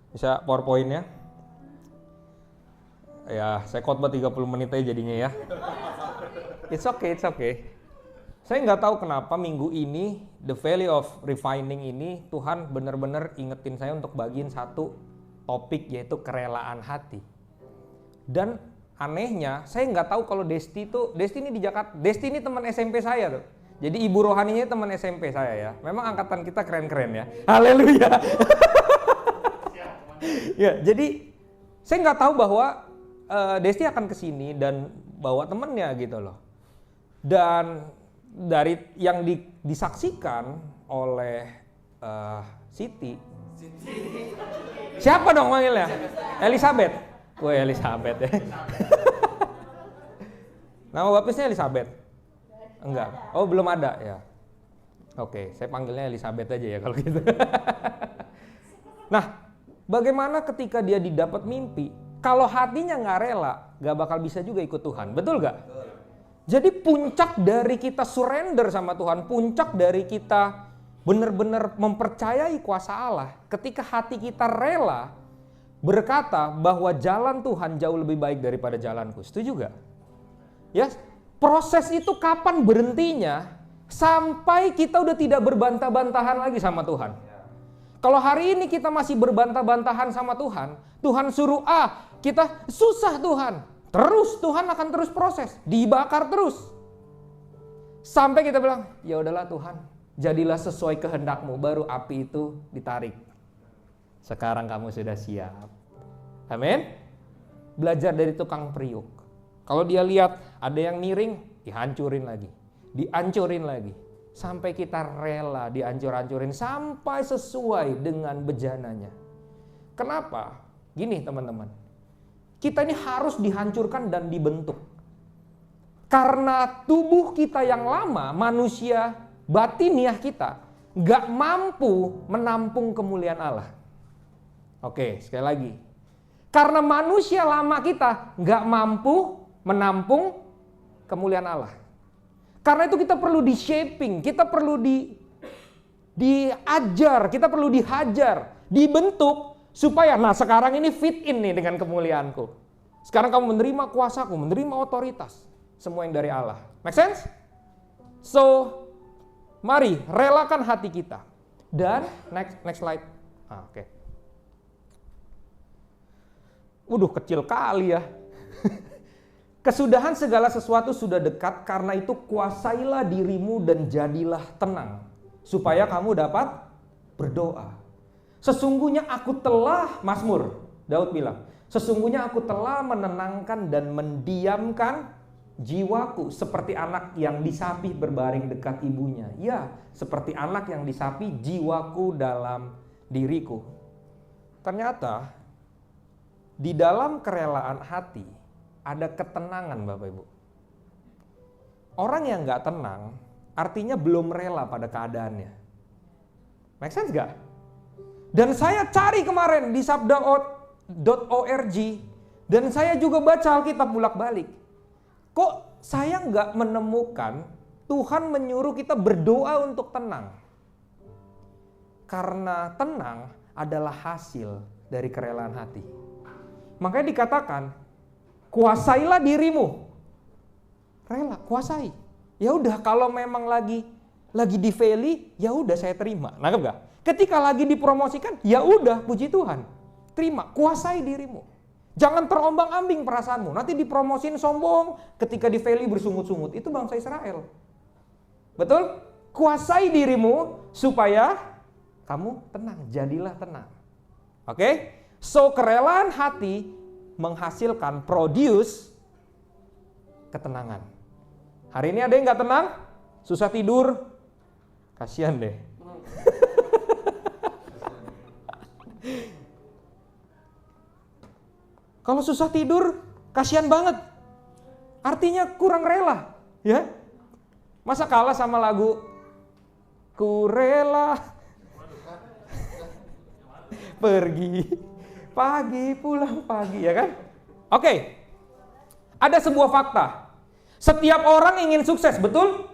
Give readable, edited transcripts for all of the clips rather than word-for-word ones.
Bisa PowerPoint-nya? Ya, saya khotbah 30 menit aja jadinya ya. It's okay. Saya nggak tahu kenapa minggu ini, The Valley of Refining ini, Tuhan benar-benar ingetin saya untuk bagiin satu topik, yaitu kerelaan hati. Dan anehnya, saya nggak tahu kalau Desti ini di Jakarta, Desti ini teman SMP saya tuh. Jadi ibu rohaninya teman SMP saya ya. Memang angkatan kita keren-keren ya. Haleluya. Ya, jadi saya nggak tahu bahwa Desti akan kesini dan bawa temennya gitu loh. Dan dari yang disaksikan oleh Siti. Siapa dong manggilnya? Elizabeth. Wah, Elizabeth ya. Nama baptisnya Elizabeth? Enggak. Oh, belum ada ya. Oke, saya panggilnya Elizabeth aja ya kalau gitu. Nah, bagaimana ketika dia didapat mimpi? Kalau hatinya nggak rela, nggak bakal bisa juga ikut Tuhan. Betul nggak? Jadi puncak dari kita surrender sama Tuhan, puncak dari kita benar-benar mempercayai kuasa Allah, ketika hati kita rela berkata bahwa jalan Tuhan jauh lebih baik daripada jalanku. Setuju nggak? Ya, proses itu kapan berhentinya? Sampai kita udah tidak berbantah-bantahan lagi sama Tuhan. Kalau hari ini kita masih berbantah-bantahan sama Tuhan, Tuhan suruh A, kita susah Tuhan. Terus Tuhan akan terus proses, dibakar terus. Sampai kita bilang, ya udahlah Tuhan, jadilah sesuai kehendak-Mu, baru api itu ditarik. Sekarang kamu sudah siap. Amin. Belajar dari tukang periuk. Kalau dia lihat ada yang miring, dihancurin lagi. Dihancurin lagi. Sampai kita rela dihancur-hancurin sampai sesuai dengan bejananya. Kenapa? Gini teman-teman, kita ini harus dihancurkan dan dibentuk. Karena tubuh kita yang lama, manusia batiniah kita, gak mampu menampung kemuliaan Allah. Oke, sekali lagi. Karena manusia lama kita gak mampu menampung kemuliaan Allah. Karena itu kita perlu di shaping, kita perlu diajar, kita perlu dihajar, dibentuk supaya sekarang ini fit in nih dengan kemuliaanku. Sekarang kamu menerima kuasaku, menerima otoritas, semua yang dari Allah. Make sense? So, mari relakan hati kita. Dan next slide. Oke. Waduh, kecil kali ya. Kesudahan segala sesuatu sudah dekat, karena itu kuasailah dirimu dan jadilah tenang, supaya kamu dapat berdoa. Sesungguhnya aku telah, Mazmur, Daud bilang, sesungguhnya aku telah menenangkan dan mendiamkan jiwaku seperti anak yang disapi berbaring dekat ibunya. Ya, seperti anak yang disapi jiwaku dalam diriku. Ternyata di dalam kerelaan hati ada ketenangan Bapak Ibu. Orang yang gak tenang artinya belum rela pada keadaannya. Make sense gak? Dan saya cari kemarin di sabda.org dan saya juga baca Alkitab bolak-balik. Kok saya gak menemukan Tuhan menyuruh kita berdoa untuk tenang? Karena tenang adalah hasil dari kerelaan hati. Makanya dikatakan, kuasailah dirimu. Rela, kuasai. Ya udah, kalau memang lagi di valley, ya udah saya terima. Nangkep gak? Ketika lagi dipromosikan, ya udah, puji Tuhan. Terima, kuasai dirimu. Jangan terombang-ambing perasaanmu. Nanti dipromosin sombong, ketika di valley bersungut-sungut. Itu bangsa Israel. Betul? Kuasai dirimu supaya kamu tenang, jadilah tenang. Oke? So, kerelaan hati menghasilkan, produce ketenangan. Hari ini ada yang gak tenang? Susah tidur? Kasihan deh. Kalau susah tidur, kasihan banget. Artinya kurang rela, ya? Masa kalah sama lagu Ku rela pergi pagi pulang pagi, ya kan? Oke. Ada sebuah fakta. Setiap orang ingin sukses, betul?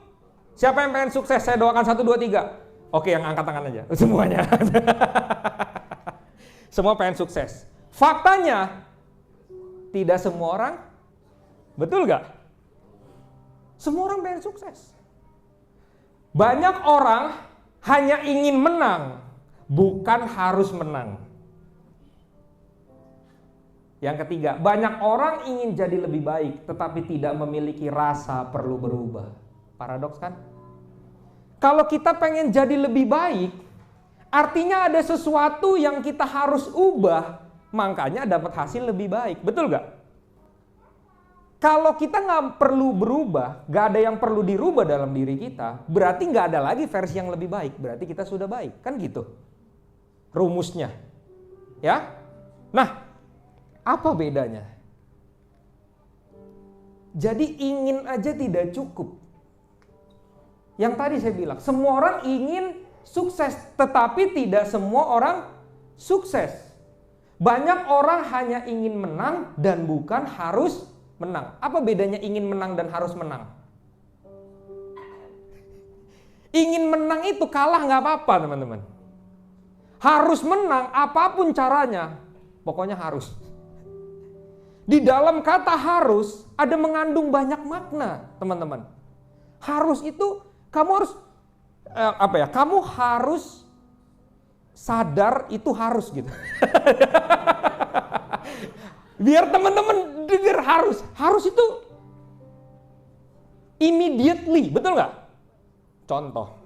Siapa yang pengen sukses? Saya doakan 1, 2, 3. Oke, yang angkat tangan aja. Semuanya. Semua pengen sukses. Faktanya, tidak semua orang, betul gak? Semua orang pengen sukses. Banyak orang hanya ingin menang, bukan harus menang. Yang ketiga, banyak orang ingin jadi lebih baik, tetapi tidak memiliki rasa perlu berubah. Paradoks kan? Kalau kita pengen jadi lebih baik, artinya ada sesuatu yang kita harus ubah, makanya dapat hasil lebih baik. Betul gak? Kalau kita nggak perlu berubah, nggak ada yang perlu dirubah dalam diri kita, berarti nggak ada lagi versi yang lebih baik. Berarti kita sudah baik, kan gitu rumusnya. Ya, nah apa bedanya? Jadi ingin aja tidak cukup. Yang tadi saya bilang, semua orang ingin sukses, tetapi tidak semua orang sukses. Banyak orang hanya ingin menang dan bukan harus menang. Apa bedanya ingin menang dan harus menang? Ingin menang itu kalah nggak apa-apa teman-teman. Harus menang apapun caranya, pokoknya harus. Di dalam kata harus ada mengandung banyak makna teman-teman. Harus itu kamu harus kamu harus sadar itu harus gitu. Biar teman-teman dengar harus. Harus itu immediately, betul nggak? Contoh,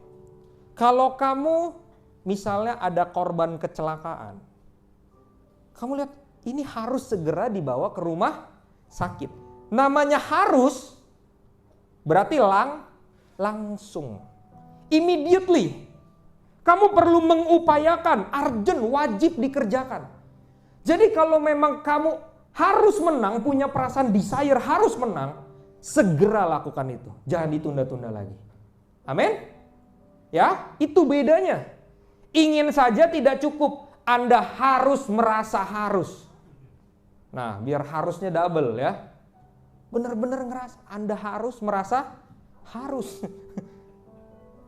kalau kamu misalnya ada korban kecelakaan, kamu lihat ini harus segera dibawa ke rumah sakit. Namanya harus berarti langsung, immediately. Kamu perlu mengupayakan, urgent, wajib dikerjakan. Jadi kalau memang kamu harus menang, punya perasaan desire harus menang, segera lakukan itu. Jangan ditunda-tunda lagi. Amin? Ya, itu bedanya. Ingin saja tidak cukup, Anda harus merasa harus. Nah, biar harusnya double ya. Benar-benar ngerasa, Anda harus merasa harus.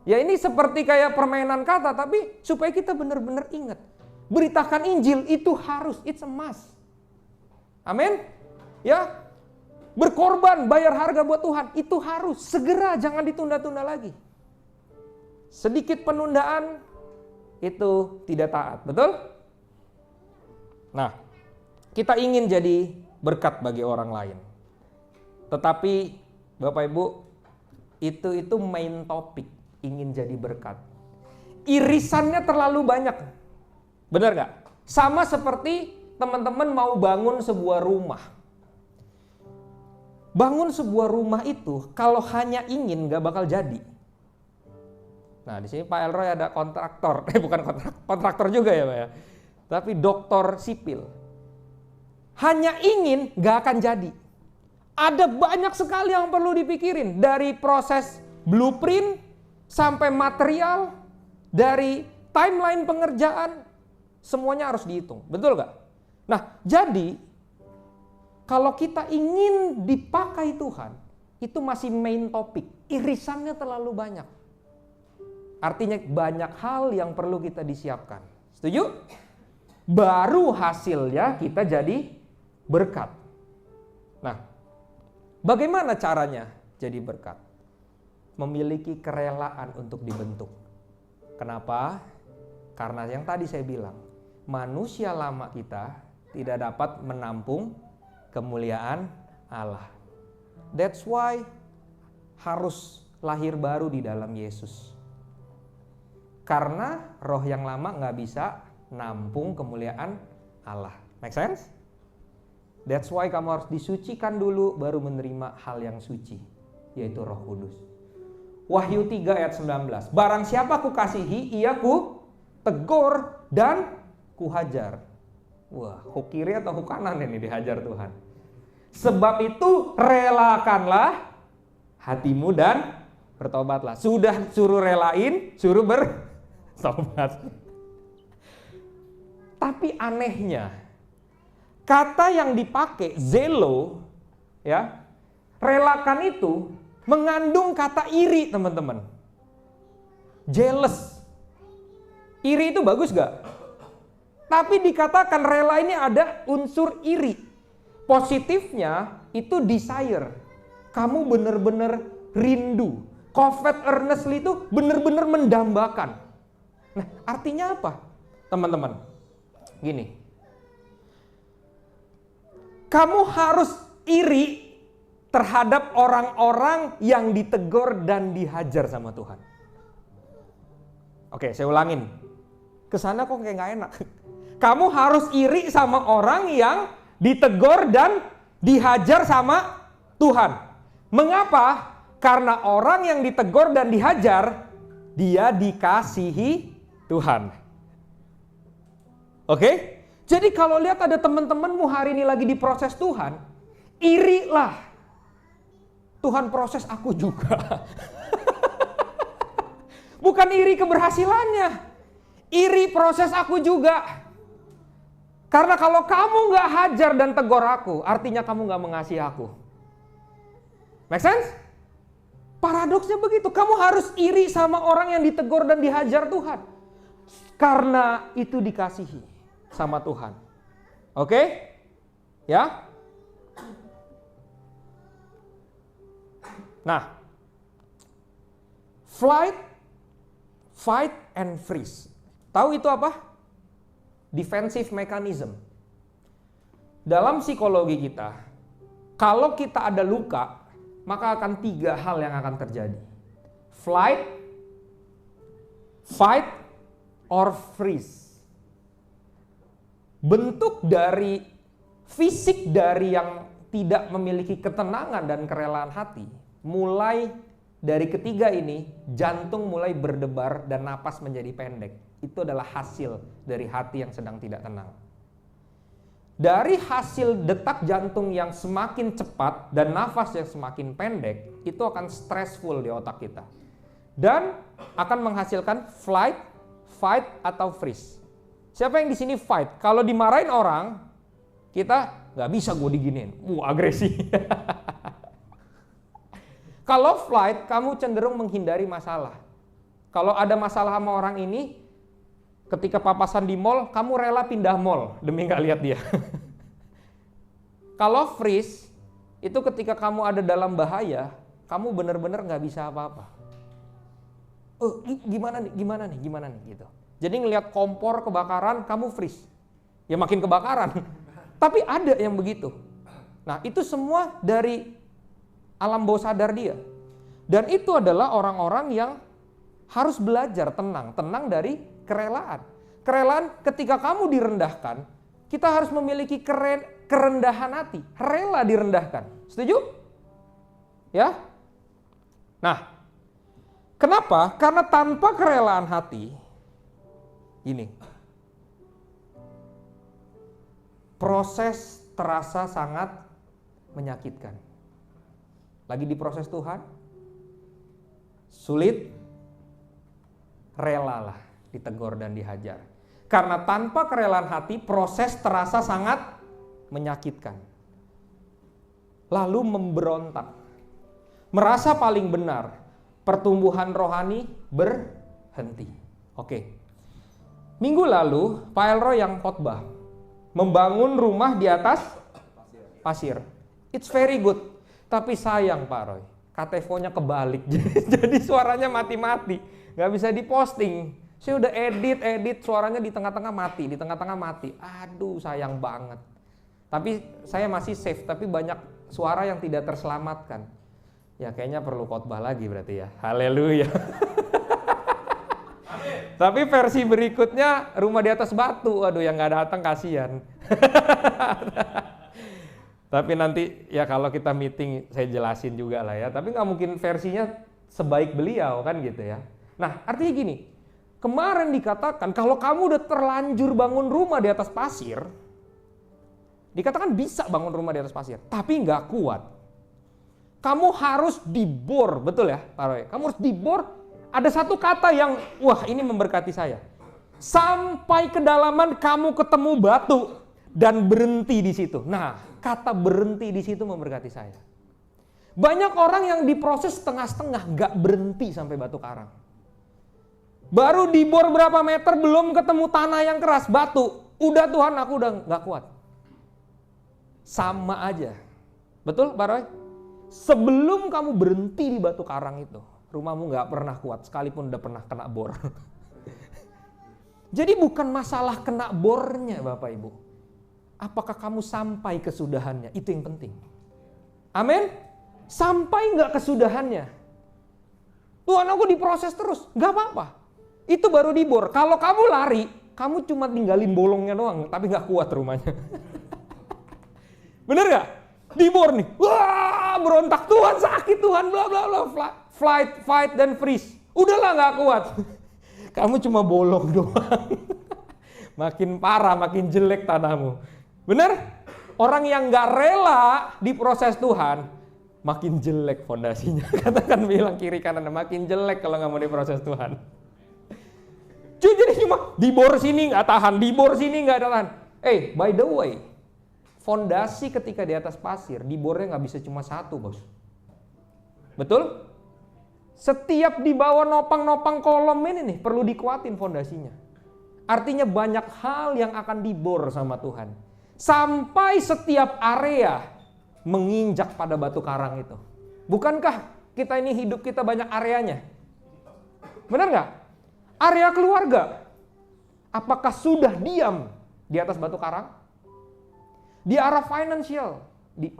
Ya ini seperti kayak permainan kata, tapi supaya kita benar-benar ingat. Beritakan Injil itu harus, it's a must. Amin? Ya, berkorban, bayar harga buat Tuhan, itu harus. Segera, jangan ditunda-tunda lagi. Sedikit penundaan, itu tidak taat, betul? Nah, kita ingin jadi berkat bagi orang lain. Tetapi, Bapak Ibu, itu main topik, ingin jadi berkat. Irisannya terlalu banyak. Benar gak? Sama seperti teman-teman mau bangun sebuah rumah. Bangun sebuah rumah itu kalau hanya ingin gak bakal jadi. Nah di sini Pak Elroy ada kontraktor, bukan kontraktor juga ya Pak ya. Tapi doktor sipil. Hanya ingin gak akan jadi. Ada banyak sekali yang perlu dipikirin. Dari proses blueprint sampai material, dari timeline pengerjaan, semuanya harus dihitung. Betul gak? Nah, jadi kalau kita ingin dipakai Tuhan, itu masih main topik. Irisannya terlalu banyak. Artinya banyak hal yang perlu kita disiapkan. Setuju? Baru hasilnya kita jadi berkat. Nah, bagaimana caranya jadi berkat? Memiliki kerelaan untuk dibentuk. Kenapa? Karena yang tadi saya bilang, manusia lama kita tidak dapat menampung kemuliaan Allah. That's why harus lahir baru di dalam Yesus. Karena roh yang lama nggak bisa nampung kemuliaan Allah. Make sense? That's why kamu harus disucikan dulu baru menerima hal yang suci, yaitu Roh Kudus. Wahyu 3 ayat 19. Barang siapa kukasihi, ia ku tegur dan kuhajar. Wah, kiri atau kanan ini dihajar Tuhan. Sebab itu relakanlah hatimu dan bertobatlah. Sudah suruh relain, suruh bertobat. Tapi anehnya, kata yang dipakai zelo, ya, relakan itu mengandung kata iri, teman-teman. Jealous. Iri itu bagus gak? Tapi dikatakan rela ini ada unsur iri. Positifnya itu desire. Kamu benar-benar rindu. Covet earnestly itu benar-benar mendambakan. Nah, artinya apa? Teman-teman, gini. Kamu harus iri terhadap orang-orang yang ditegur dan dihajar sama Tuhan. Oke, saya ulangin. Kesana kok kayak gak enak. Kamu harus iri sama orang yang ditegur dan dihajar sama Tuhan. Mengapa? Karena orang yang ditegur dan dihajar, dia dikasihi Tuhan. Oke? Jadi kalau lihat ada teman-temanmu hari ini lagi diproses Tuhan, irilah. Tuhan proses aku juga. Bukan iri keberhasilannya. Iri proses aku juga. Karena kalau kamu gak hajar dan tegur aku, artinya kamu gak mengasihi aku. Make sense? Paradoksnya begitu. Kamu harus iri sama orang yang ditegur dan dihajar Tuhan. Karena itu dikasihi sama Tuhan. Oke? Ya? Nah, flight, fight, and freeze. Tahu itu apa? Defensive mechanism. Dalam psikologi kita, kalau kita ada luka, maka akan 3 hal yang akan terjadi. Flight, fight, or freeze. Bentuk dari fisik dari yang tidak memiliki ketenangan dan kerelaan hati, mulai dari ketiga ini, jantung mulai berdebar dan napas menjadi pendek. Itu adalah hasil dari hati yang sedang tidak tenang. Dari hasil detak jantung yang semakin cepat dan nafas yang semakin pendek, itu akan stressful di otak kita. Dan akan menghasilkan flight, fight, atau freeze. Siapa yang di sini fight? Kalau dimarahin orang, kita nggak bisa gue diginiin. Agresi. Kalau flight, kamu cenderung menghindari masalah. Kalau ada masalah sama orang ini, ketika papasan di mall, kamu rela pindah mall demi nggak lihat dia. Kalau freeze, itu ketika kamu ada dalam bahaya, kamu benar-benar nggak bisa apa-apa. Gimana nih, gitu. Jadi ngelihat kompor kebakaran, kamu freeze. Ya makin kebakaran. Tapi ada yang begitu. Nah, itu semua dari alam bawah sadar dia. Dan itu adalah orang-orang yang harus belajar tenang dari kerelaan. Kerelaan ketika kamu direndahkan, kita harus memiliki kerendahan hati, rela direndahkan. Setuju? Ya? Nah, kenapa? Karena tanpa kerelaan hati, gini, proses terasa sangat menyakitkan. Lagi diproses Tuhan, sulit, relalah ditegur dan dihajar. Karena tanpa kerelaan hati, proses terasa sangat menyakitkan. Lalu memberontak, merasa paling benar, pertumbuhan rohani berhenti. Oke. Minggu lalu, Pak Elroy yang khotbah, membangun rumah di atas pasir. It's very good. Tapi sayang Pak Roy, KTV-nya kebalik. Jadi suaranya mati-mati. Gak bisa diposting. Saya udah edit, suaranya di tengah-tengah mati. Aduh, sayang banget. Tapi saya masih save, tapi banyak suara yang tidak terselamatkan. Ya kayaknya perlu khotbah lagi berarti ya. Haleluya. Tapi versi berikutnya rumah di atas batu. Waduh, yang gak datang kasihan. Tapi nanti ya kalau kita meeting saya jelasin juga lah ya. Tapi gak mungkin versinya sebaik beliau kan gitu ya. Nah artinya gini. Kemarin dikatakan kalau kamu udah terlanjur bangun rumah di atas pasir, dikatakan bisa bangun rumah di atas pasir, tapi nggak kuat. Kamu harus dibor, betul ya Pak Roy? Kamu harus dibor, ada satu kata yang, wah ini memberkati saya. Sampai kedalaman kamu ketemu batu dan berhenti di situ. Nah, kata berhenti di situ memberkati saya. Banyak orang yang diproses setengah-setengah, nggak berhenti sampai batu karang. Baru dibor berapa meter belum ketemu tanah yang keras, batu. Udah Tuhan, aku udah gak kuat. Sama aja. Betul Pak Roy? Sebelum kamu berhenti di batu karang itu, rumahmu gak pernah kuat, sekalipun udah pernah kena bor. Jadi bukan masalah kena bornya Bapak Ibu. Apakah kamu sampai kesudahannya? Itu yang penting. Amin? Sampai gak kesudahannya? Tuhan, aku diproses terus. Gak apa-apa. Itu baru dibor. Kalau kamu lari, kamu cuma tinggalin bolongnya doang, tapi gak kuat rumahnya. Bener gak? Dibor nih. Wah, berontak. Tuhan sakit, Tuhan bla bla bla. Flight, fight, dan freeze. Udahlah gak kuat. Kamu cuma bolong doang. Makin parah, makin jelek tanahmu. Bener? Orang yang gak rela diproses Tuhan, makin jelek fondasinya. Katakan bilang kiri kanan, makin jelek kalau gak mau diproses Tuhan. Jadi cuma dibor sini gak tahan, dibor sini gak tahan. By the way, fondasi ketika di atas pasir, dibornya gak bisa cuma satu, bos. Betul? Setiap di bawah nopang-nopang kolom ini nih, perlu dikuatin fondasinya. Artinya banyak hal yang akan dibor sama Tuhan. Sampai setiap area menginjak pada batu karang itu. Bukankah kita ini hidup kita banyak areanya? Benar gak? Area keluarga. Apakah sudah diam di atas batu karang? Di area financial. Di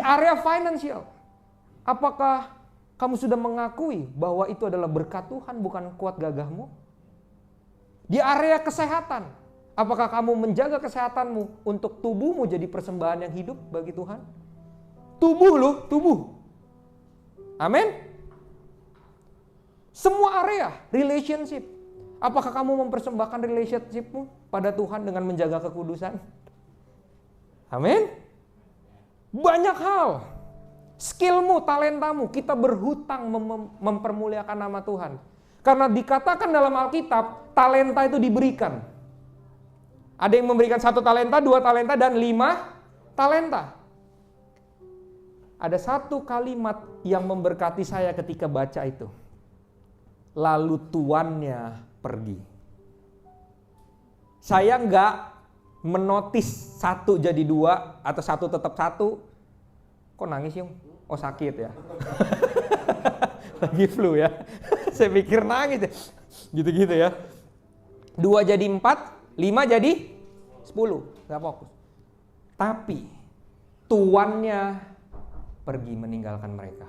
area financial. Apakah kamu sudah mengakui bahwa itu adalah berkat Tuhan, bukan kuat gagahmu? Di area kesehatan, apakah kamu menjaga kesehatanmu untuk tubuhmu jadi persembahan yang hidup bagi Tuhan? Tubuh. Amin. Semua area, relationship. Apakah kamu mempersembahkan relationshipmu pada Tuhan dengan menjaga kekudusan? Amin. Banyak hal. Skillmu, talentamu, kita berhutang mempermuliakan nama Tuhan. Karena dikatakan dalam Alkitab, talenta itu diberikan. Ada yang memberikan 1 talenta, 2 talenta, dan 5 talenta. Ada satu kalimat yang memberkati saya ketika baca itu. Lalu tuannya pergi. Saya nggak menotis 1 jadi 2 atau 1 tetap 1. Kok nangis Yung? Oh sakit ya. Lagi flu ya. Saya pikir nangis ya. Gitu-gitu ya. 2 jadi 4, 5 jadi 10. Gak fokus. Tapi tuannya pergi meninggalkan mereka.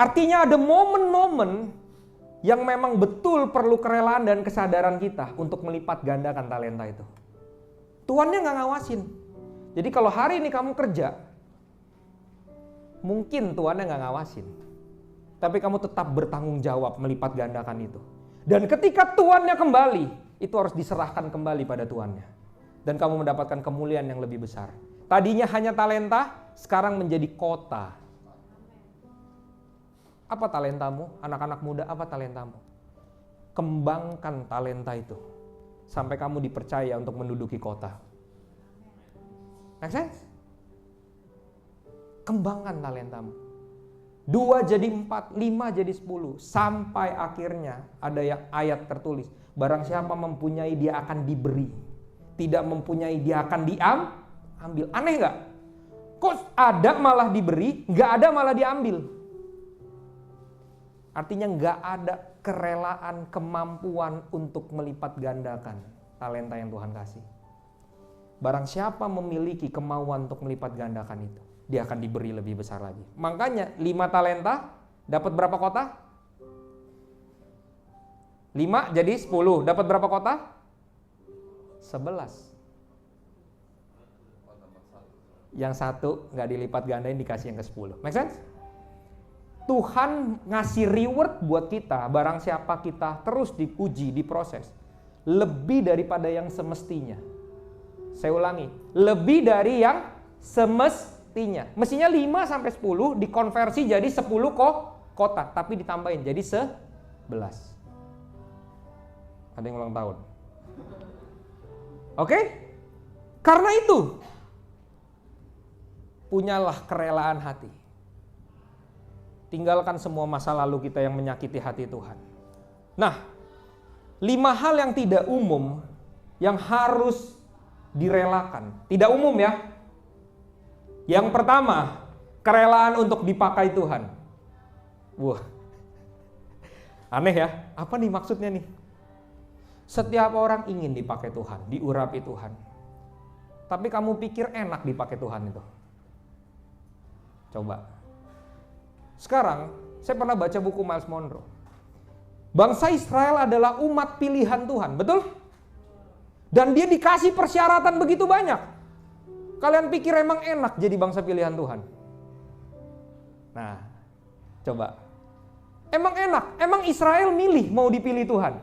Artinya ada momen-momen yang memang betul perlu kerelaan dan kesadaran kita untuk melipat gandakan talenta itu. Tuannya gak ngawasin. Jadi kalau hari ini kamu kerja, mungkin tuannya gak ngawasin. Tapi kamu tetap bertanggung jawab melipat gandakan itu. Dan ketika tuannya kembali, itu harus diserahkan kembali pada tuannya. Dan kamu mendapatkan kemuliaan yang lebih besar. Tadinya hanya talenta, sekarang menjadi kota. Apa talentamu? Anak-anak muda, apa talentamu? Kembangkan talenta itu. Sampai kamu dipercaya untuk menduduki kota. Make sense? Kembangkan talentamu. 2 jadi 4, 5 jadi 10. Sampai akhirnya ada yang ayat tertulis. Barang siapa mempunyai dia akan diberi. Tidak mempunyai dia akan diambil. Aneh gak? Kok ada malah diberi, gak ada malah diambil. Artinya gak ada kerelaan, kemampuan untuk melipat gandakan talenta yang Tuhan kasih. Barang siapa memiliki kemauan untuk melipat gandakan itu, dia akan diberi lebih besar lagi. Makanya 5 talenta dapat berapa kota? 5 jadi 10. Dapat berapa kota? 11. Yang 1 gak dilipat gandain, dikasih yang ke-10. Make sense? Tuhan ngasih reward buat kita, barang siapa kita terus diuji, diproses. Lebih daripada yang semestinya. Saya ulangi, lebih dari yang semestinya. Mestinya 5 sampai 10 dikonversi jadi 10 kota, tapi ditambahin jadi 11. Ada yang ulang tahun. Oke? Karena itu, punyalah kerelaan hati. Tinggalkan semua masa lalu kita yang menyakiti hati Tuhan. Nah, 5 hal yang tidak umum yang harus direlakan. Tidak umum ya. Yang pertama, kerelaan untuk dipakai Tuhan. Wah, aneh ya. Apa nih maksudnya nih? Setiap orang ingin dipakai Tuhan, diurapi Tuhan. Tapi kamu pikir enak dipakai Tuhan itu? Coba. Sekarang, saya pernah baca buku Miles Monroe. Bangsa Israel adalah umat pilihan Tuhan, betul? Dan dia dikasih persyaratan begitu banyak. Kalian pikir emang enak jadi bangsa pilihan Tuhan? Nah, coba. Emang enak? Emang Israel milih mau dipilih Tuhan?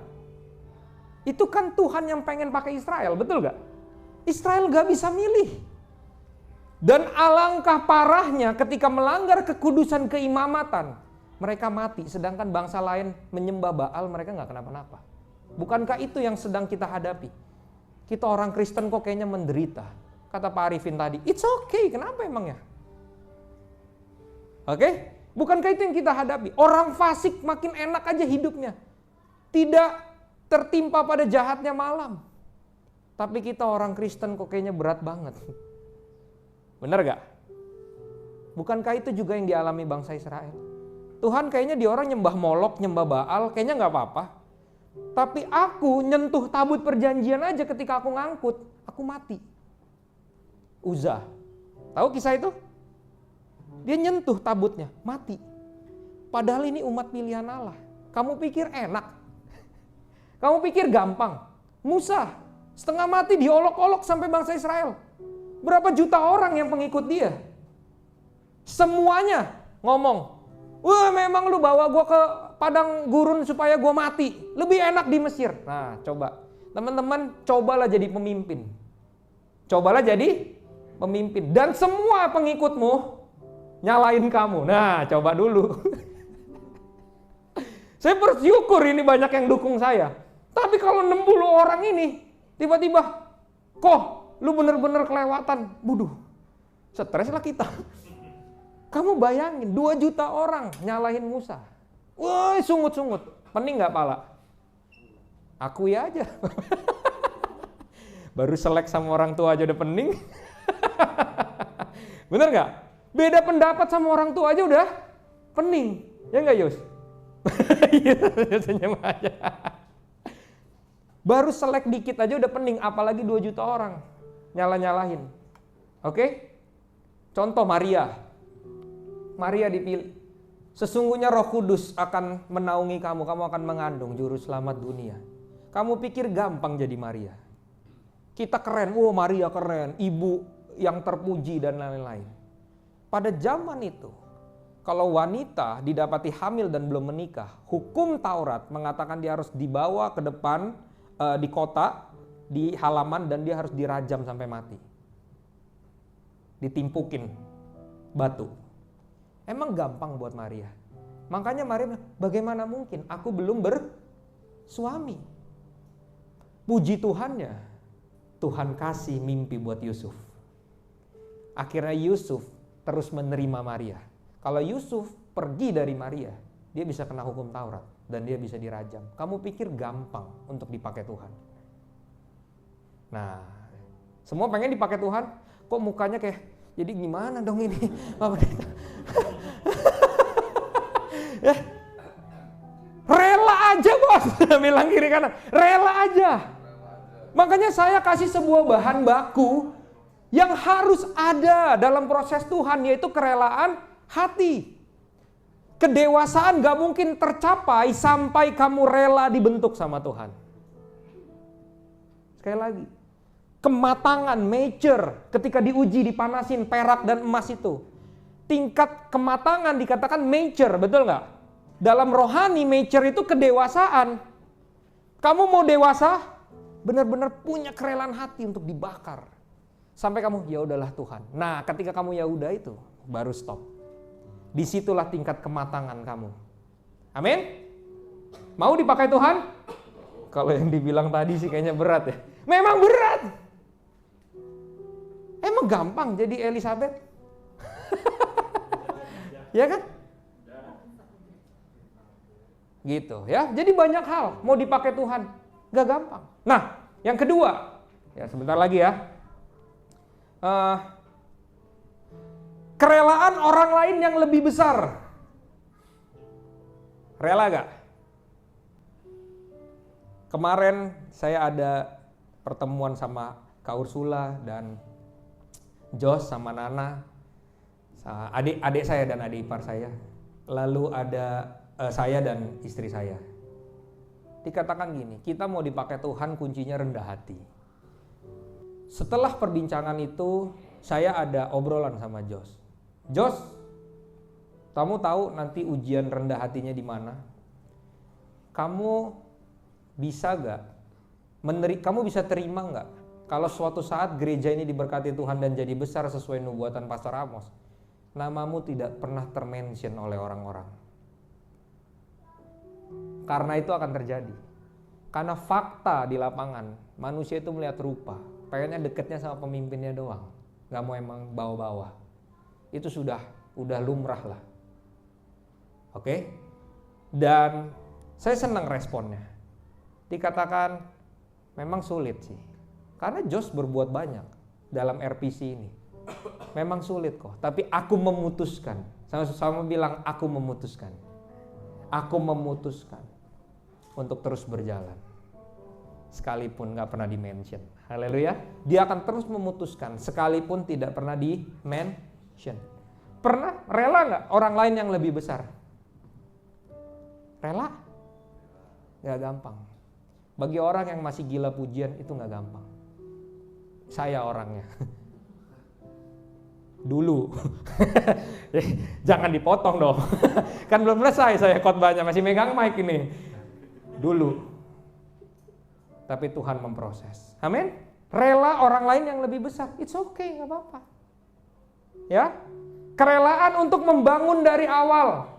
Itu kan Tuhan yang pengen pakai Israel, betul gak? Israel gak bisa milih. Dan alangkah parahnya ketika melanggar kekudusan keimamatan, mereka mati, sedangkan bangsa lain menyembah Baal, mereka gak kenapa-napa. Bukankah itu yang sedang kita hadapi? Kita orang Kristen kok kayaknya menderita. Kata Pak Arifin tadi, it's okay, kenapa emangnya? Oke? Bukankah itu yang kita hadapi? Orang fasik makin enak aja hidupnya. Tidak tertimpa pada jahatnya malam. Tapi kita orang Kristen kok kayaknya berat banget. Benar gak? Bukankah itu juga yang dialami bangsa Israel? Tuhan kayaknya dia orang nyembah Molok, nyembah Baal, kayaknya gak apa-apa. Tapi aku nyentuh tabut perjanjian aja ketika aku ngangkut, aku mati. Uzzah. Tahu kisah itu? Dia nyentuh tabutnya, mati. Padahal ini umat pilihan Allah. Kamu pikir enak? Kamu pikir gampang? Musa, setengah mati diolok-olok sampai bangsa Israel. Berapa juta orang yang pengikut dia? Semuanya ngomong, wah memang lu bawa gua ke padang gurun supaya gua mati. Lebih enak di Mesir. Nah coba, teman-teman cobalah jadi pemimpin. Cobalah jadi pemimpin. Dan semua pengikutmu nyalain kamu. Nah coba dulu. Saya bersyukur ini banyak yang dukung saya. Tapi kalau 60 orang ini tiba-tiba, kok lu bener-bener kelewatan, buduh, stres lah kita. Kamu bayangin 2 juta orang nyalahin Musa. Woi sungut-sungut, pening gak pala? Akui aja. Baru selek sama orang tua aja udah pening. Bener gak? Beda pendapat sama orang tua aja udah pening. Ya gak Yus? Iya, senyum aja. Baru selek dikit aja udah pening, apalagi 2 juta orang nyala-nyalahin. Oke? Contoh Maria. Maria dipilih. Sesungguhnya Roh Kudus akan menaungi kamu, kamu akan mengandung juru selamat dunia. Kamu pikir gampang jadi Maria? Kita keren, oh Maria keren, ibu yang terpuji dan lain-lain. Pada zaman itu, kalau wanita didapati hamil dan belum menikah, hukum Taurat mengatakan dia harus dibawa ke depan di kota, di halaman, dan dia harus dirajam sampai mati. Ditimpukin batu. Emang gampang buat Maria. Makanya Maria bilang, bagaimana mungkin aku belum bersuami. Puji Tuhannya, Tuhan kasih mimpi buat Yusuf. Akhirnya Yusuf terus menerima Maria. Kalau Yusuf pergi dari Maria, dia bisa kena hukum Taurat dan dia bisa dirajam. Kamu pikir gampang untuk dipakai Tuhan? Nah, semua pengen dipakai Tuhan, kok mukanya kayak, jadi gimana dong ini? Rela aja bos, bilang kiri kanan, rela aja. Makanya saya kasih sebuah bahan baku yang harus ada dalam proses Tuhan, yaitu kerelaan hati. Kedewasaan gak mungkin tercapai sampai kamu rela dibentuk sama Tuhan. Sekali lagi, kematangan, mature, ketika diuji, dipanasin perak dan emas itu. Tingkat kematangan dikatakan mature, betul gak? Dalam rohani, mature itu kedewasaan. Kamu mau dewasa, benar-benar punya kerelaan hati untuk dibakar. Sampai kamu, ya udahlah Tuhan. Nah, ketika kamu ya udah itu, baru stop. Disitulah tingkat kematangan kamu. Amin? Mau dipakai Tuhan? Kalau yang dibilang tadi sih kayaknya berat ya. Memang berat. Emang gampang jadi Elizabeth? Ya kan? Gitu ya. Jadi banyak hal mau dipakai Tuhan. Gak gampang. Nah, yang kedua, ya sebentar lagi ya. Kerelaan orang lain yang lebih besar. Rela gak? Kemarin saya ada pertemuan sama Kak Ursula dan Jos sama Nana, adik saya dan adik ipar saya. Lalu ada saya dan istri saya. Dikatakan gini, kita mau dipakai Tuhan, kuncinya rendah hati. Setelah perbincangan itu, saya ada obrolan sama Jos. Jos, kamu tahu nanti ujian rendah hatinya di mana? Kamu bisa gak? Kamu bisa terima gak? Kalau suatu saat gereja ini diberkati Tuhan dan jadi besar sesuai nubuatan Pastor Amos, namamu tidak pernah termention oleh orang-orang. Karena itu akan terjadi. Karena fakta di lapangan, manusia itu melihat rupa, pengennya deketnya sama pemimpinnya doang, gak mau emang bawa-bawa. Itu sudah lumrah lah. Oke? Dan saya senang responnya. Dikatakan memang sulit sih. Karena Jos berbuat banyak dalam RPC ini. Memang sulit kok, tapi aku memutuskan. Sama-sama bilang aku memutuskan. Aku memutuskan untuk terus berjalan. Sekalipun gak pernah di-mention. Haleluya. Dia akan terus memutuskan sekalipun tidak pernah di-mention. Pernah rela gak orang lain yang lebih besar? Rela? Gak gampang. Bagi orang yang masih gila pujian itu gak gampang. Saya orangnya. Dulu. Jangan dipotong dong. Kan belum selesai saya khotbahnya, masih megang mic ini. Dulu. Tapi Tuhan memproses. Amin. Rela orang lain yang lebih besar. It's okay, gak apa-apa. Ya. Kerelaan untuk membangun dari awal.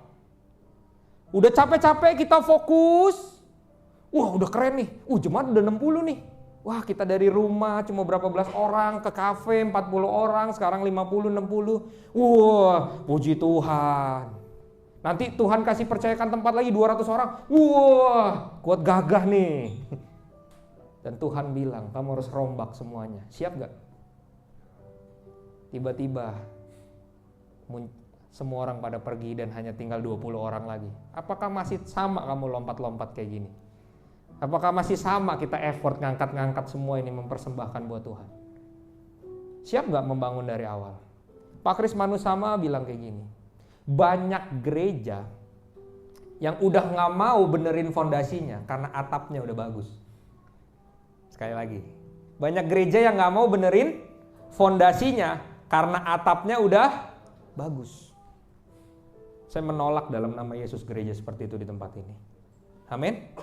Udah capek-capek kita fokus. Wah udah keren nih. Jemaat udah 60 nih. Wah kita dari rumah cuma berapa belas orang, ke kafe 40 orang, sekarang 50, 60. Wah puji Tuhan. Nanti Tuhan kasih percayakan tempat lagi 200 orang. Wah kuat gagah nih. Dan Tuhan bilang kamu harus rombak semuanya. Siap gak? Tiba-tiba semua orang pada pergi dan hanya tinggal 20 orang lagi. Apakah masih sama kamu lompat-lompat kayak gini? Apakah masih sama kita effort ngangkat-ngangkat semua ini mempersembahkan buat Tuhan? Siap gak membangun dari awal? Pak Kris Manusama bilang kayak gini, banyak gereja yang udah gak mau benerin fondasinya karena atapnya udah bagus. Sekali lagi, banyak gereja yang gak mau benerin fondasinya karena atapnya udah bagus. Saya menolak dalam nama Yesus gereja seperti itu di tempat ini. Amin.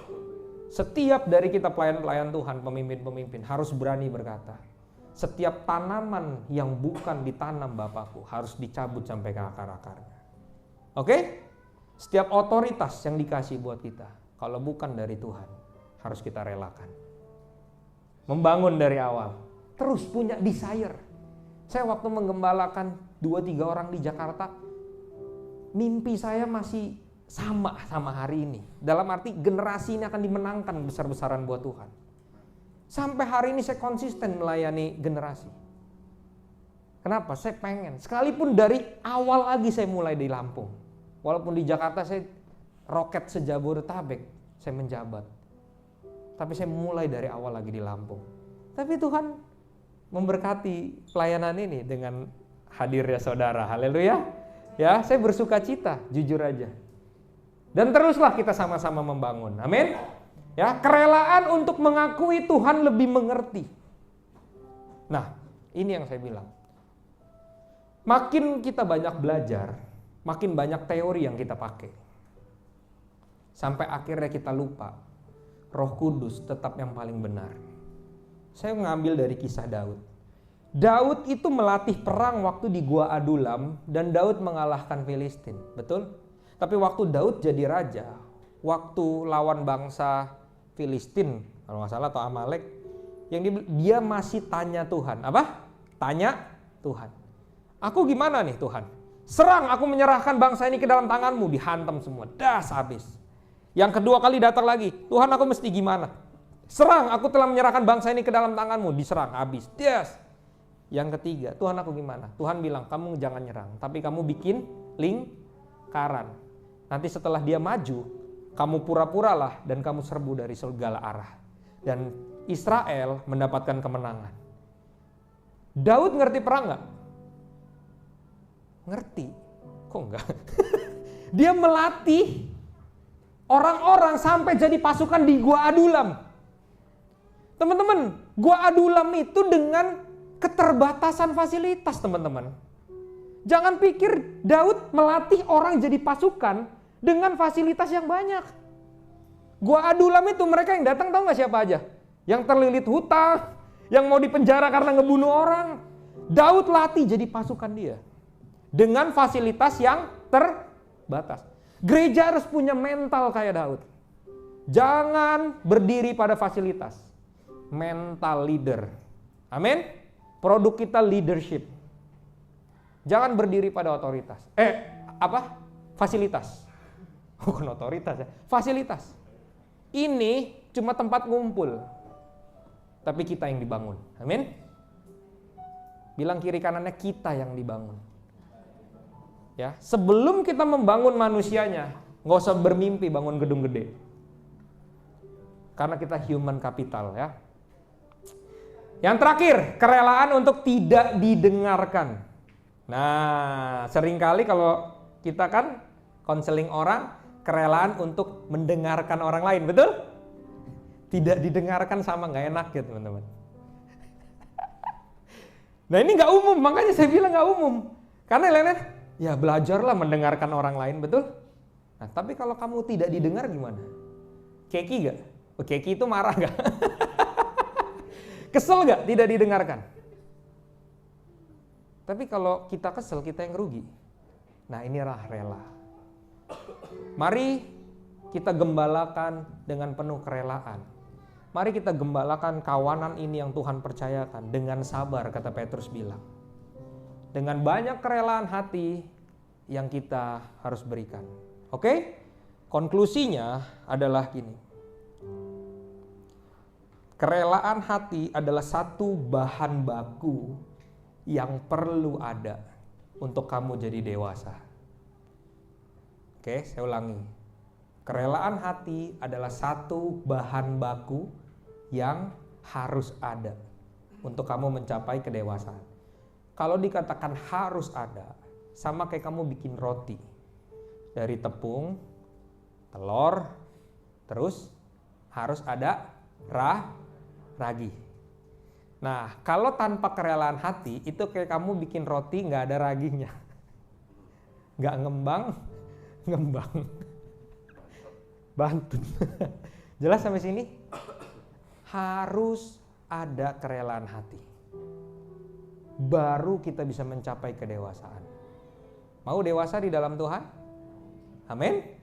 Setiap dari kita pelayan-pelayan Tuhan, pemimpin-pemimpin harus berani berkata, setiap tanaman yang bukan ditanam Bapakku harus dicabut sampai ke akar-akarnya. Oke? Setiap otoritas yang dikasih buat kita, kalau bukan dari Tuhan, harus kita relakan. Membangun dari awal. Terus punya desire. Saya waktu menggembalakan 2-3 orang di Jakarta, mimpi saya masih sama hari ini. Dalam arti generasi ini akan dimenangkan besar-besaran buat Tuhan. Sampai hari ini saya konsisten melayani generasi. Kenapa? Saya pengen. Sekalipun dari awal lagi saya mulai di Lampung. Walaupun di Jakarta saya roket sejabodetabek, saya menjabat. Tapi saya mulai dari awal lagi di Lampung. Tapi Tuhan memberkati pelayanan ini dengan hadirnya saudara. Haleluya. Ya, saya bersuka cita, jujur aja. Dan teruslah kita sama-sama membangun. Amin. Ya, kerelaan untuk mengakui Tuhan lebih mengerti. Nah, ini yang saya bilang. Makin kita banyak belajar, makin banyak teori yang kita pakai. Sampai akhirnya kita lupa, Roh Kudus tetap yang paling benar. Saya mengambil dari kisah Daud. Daud itu melatih perang waktu di Gua Adulam dan Daud mengalahkan Filistin, betul? Tapi waktu Daud jadi raja, waktu lawan bangsa Filistin, kalau nggak salah atau Amalek, yang dia masih tanya Tuhan, apa? Tanya Tuhan. Aku gimana nih Tuhan? Serang, aku menyerahkan bangsa ini ke dalam tanganmu, dihantam semua, das habis. Yang kedua kali datang lagi, Tuhan aku mesti gimana? Serang, aku telah menyerahkan bangsa ini ke dalam tanganmu. Diserang, habis. Yes. Yang ketiga, Tuhan aku gimana? Tuhan bilang, kamu jangan nyerang, tapi kamu bikin lingkaran. Nanti setelah dia maju, kamu pura-puralah dan kamu serbu dari segala arah. Dan Israel mendapatkan kemenangan. Daud ngerti perang nggak? Ngerti. Kok enggak? Dia melatih orang-orang sampai jadi pasukan di Gua Adulam. Teman-teman, Gua Adulam itu dengan keterbatasan fasilitas, teman-teman. Jangan pikir Daud melatih orang jadi pasukan dengan fasilitas yang banyak. Gua Adulam itu mereka yang datang tahu nggak siapa aja? Yang terlilit hutang, yang mau dipenjara karena ngebunuh orang. Daud latih jadi pasukan dia. Dengan fasilitas yang terbatas. Gereja harus punya mental kayak Daud. Jangan berdiri pada fasilitas. Mental leader. Amin. Produk kita leadership. Jangan berdiri pada otoritas. Fasilitas. Bukan otoritas ya. Fasilitas. Ini cuma tempat ngumpul. Tapi kita yang dibangun. Amin. Bilang kiri kanannya, kita yang dibangun. Ya, sebelum kita membangun manusianya, nggak usah bermimpi bangun gedung gede. Karena kita human capital ya. Yang terakhir, kerelaan untuk tidak didengarkan. Nah, seringkali kalau kita kan konseling orang, kerelaan untuk mendengarkan orang lain, betul? Tidak didengarkan sama nggak enak ya teman-teman. Nah ini nggak umum, makanya saya bilang nggak umum. Karena lainnya, ya belajarlah mendengarkan orang lain, betul? Nah tapi kalau kamu tidak didengar gimana? Keki gak? Keki itu marah gak? Kesel gak tidak didengarkan? Tapi kalau kita kesel, kita yang rugi. Nah inilah rela. Mari kita gembalakan dengan penuh kerelaan. Mari kita gembalakan kawanan ini yang Tuhan percayakan dengan sabar, kata Petrus bilang. Dengan banyak kerelaan hati yang kita harus berikan. Oke? Konklusinya adalah gini. Kerelaan hati adalah satu bahan baku yang perlu ada untuk kamu jadi dewasa. Oke, saya ulangi. Kerelaan hati adalah satu bahan baku yang harus ada untuk kamu mencapai kedewasaan. Kalau dikatakan harus ada, sama kayak kamu bikin roti. Dari tepung, telur, terus harus ada ragi. Nah, kalau tanpa kerelaan hati, itu kayak kamu bikin roti nggak ada raginya. Nggak ngembang. Bantun. Jelas sampai sini? Harus ada kerelaan hati. Baru kita bisa mencapai kedewasaan. Mau dewasa di dalam Tuhan? Amin.